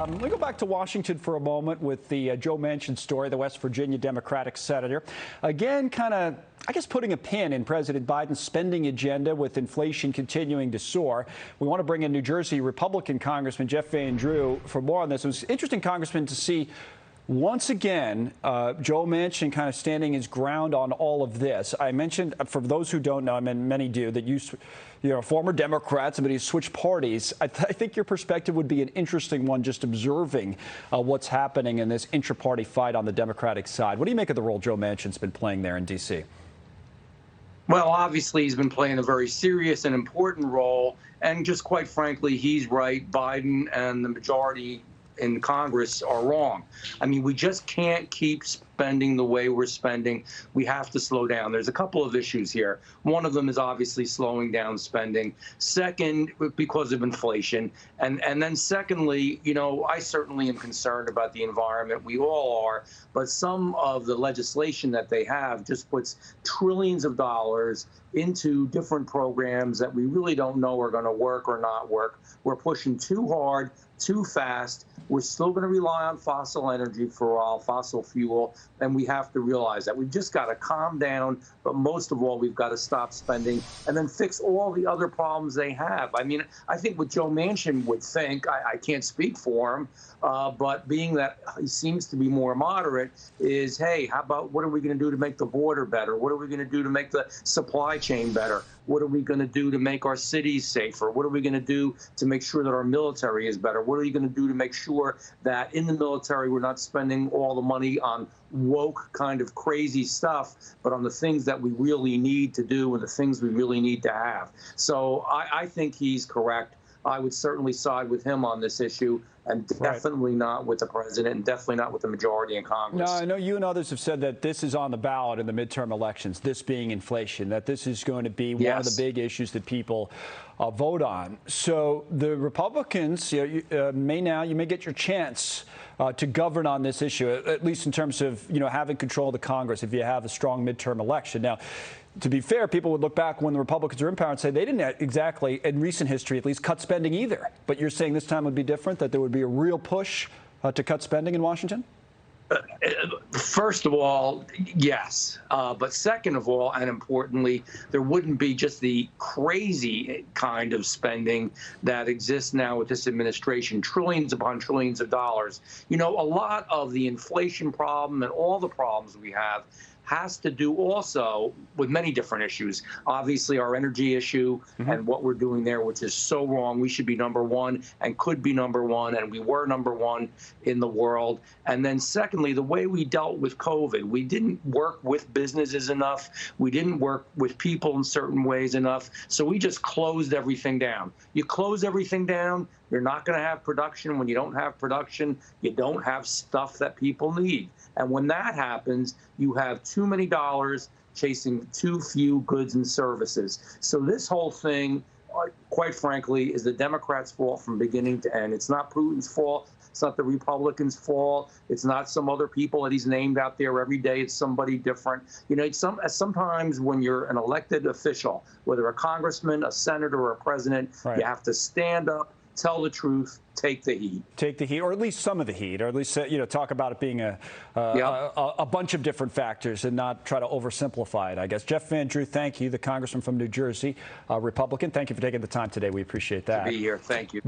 Let me go back to Washington for a moment with the Joe Manchin story, the West Virginia Democratic senator. Again, kind of, I guess, putting a pin in President Biden's spending agenda with inflation continuing to soar. We want to bring in New Jersey Republican Congressman Jeff Van Drew for more on this. It was interesting, Congressman, to see once again Joe Manchin kind of standing his ground on all of this. I mentioned, for those who don't know, I mean, many do, that you're a former Democrat, somebody who switched parties. I think your perspective would be an interesting one, just observing what's happening in this intra-party fight on the Democratic side. What do you make of the role Joe Manchin's been playing there in D.C.? Well, obviously, he's been playing a very serious and important role. And just quite frankly, he's right. Biden and the majority in Congress are wrong. I mean, we just can't keep spending the way we're spending. We have to slow down. There's a couple of issues here. One of them is obviously slowing down spending. Second, because of inflation. And then secondly, you know, I certainly am concerned about the environment. We all are. But some of the legislation that they have just puts trillions of dollars into different programs that we really don't know are going to work or not work. We're pushing too hard, too fast. We're still going to rely on fossil energy for a while, fossil fuel, and we have to realize that. We've just got to calm down, but most of all, we've got to stop spending and then fix all the other problems they have. I mean, I think what Joe Manchin would think, I can't speak for him, but being that he seems to be more moderate, is, hey, how about what are we going to do to make the border better? What are we going to do to make the supply chain better? What are we going to do to make our cities safer? What are we going to do to make sure that our military is better? What are you going to do to make sure that in the military we're not spending all the money on woke kind of crazy stuff, but on the things that we really need to do and the things we really need to have? So I think he's correct. I would certainly side with him on this issue, and definitely not with the president, and definitely not with the majority in Congress. No, I know you and others have said that this is on the ballot in the midterm elections, this being inflation, that this is going to be one of the big issues that people vote on. So the Republicans, you may get your chance to govern on this issue, at least in terms of, having control of the Congress if you have a strong midterm election. Now, to be fair, people would look back when the Republicans were in power and say they didn't exactly, in recent history at least, cut spending either. But you're saying this time would be different, that there would be a real push to cut spending in Washington? First of all, yes. But second of all, and importantly, there wouldn't be just the crazy kind of spending that exists now with this administration, trillions upon trillions of dollars. A lot of the inflation problem and all the problems we have has to do also with many different issues. Obviously, our energy issue and what we're doing there, which is so wrong. We should be number one and could be number one, and we were number one in the world. And then secondly, the way we dealt with COVID. We didn't work with businesses enough. We didn't work with people in certain ways enough. So we just closed everything down. You close everything down, you're not going to have production. When you don't have production, you don't have stuff that people need. And when that happens, you have too many dollars chasing too few goods and services. So this whole thing, quite frankly, is the Democrats' fault from beginning to end. It's not Putin's fault. It's not the Republicans' fault. It's not some other people that he's named out there every day. It's somebody different. Sometimes when you're an elected official, whether a congressman, a senator, or a president, you have to stand up, tell the truth, take the heat. Take the heat, or at least some of the heat, or at least talk about it being a bunch of different factors and not try to oversimplify it, I guess. Jeff Van Drew, thank you, the congressman from New Jersey, Republican. Thank you for taking the time today. We appreciate that. To be here. Thank you.